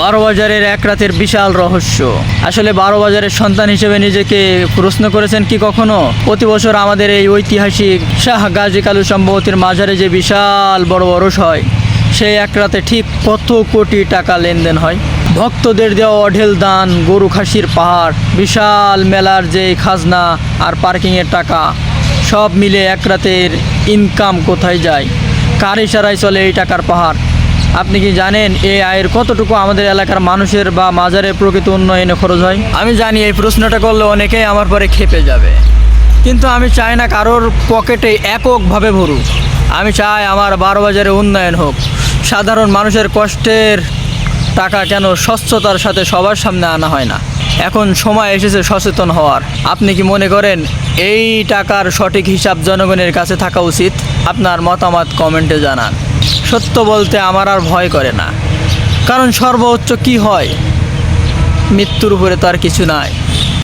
বারো বাজারের এক রাতের বিশাল রহস্য। আসলে বারো বাজারের সন্তান হিসেবে নিজেকে প্রশ্ন করেছেন কি কখনো? প্রতি বছর আমাদের এই ঐতিহাসিক শাহ গাজী কালু সম্ভবতীর মাজারে যে বিশাল বড় ওরস হয়, সেই এক রাতে ঠিক কত কোটি টাকা লেনদেন হয়। ভক্তদের দেওয়া অঢেল দান, গরু খাসির পাহাড়, বিশাল মেলার যে খাজনা আর পার্কিংয়ের টাকা, সব মিলে এক রাতের ইনকাম কোথায় যায়? কার ইশারায় চলে এই টাকার পাহাড়? আপনি কি জানেন এই আয়ের কতটুকু আমাদের এলাকার মানুষের বা মাজারের প্রকৃত উন্নয়নে খরচ হয়? আমি জানি এই প্রশ্নটা করলে অনেকেই আমার পরে খেপে যাবে, কিন্তু আমি চাই না কারোর পকেটে এককভাবে ভরুক। আমি চাই আমার বারো বাজারে উন্নয়ন হোক। সাধারণ মানুষের কষ্টের টাকা কেন স্বচ্ছতার সাথে সবার সামনে আনা হয় না? এখন সময় এসেছে সচেতন হওয়ার। আপনি কি মনে করেন এই টাকার সঠিক হিসাব জনগণের কাছে থাকা উচিত? আপনার মতামত কমেন্টে জানান। সত্য বলতে আমার আর ভয় করে না, কারণ সর্বোচ্চ কি হয়? মৃত্যুর উপরে তো আর কিছু নাই।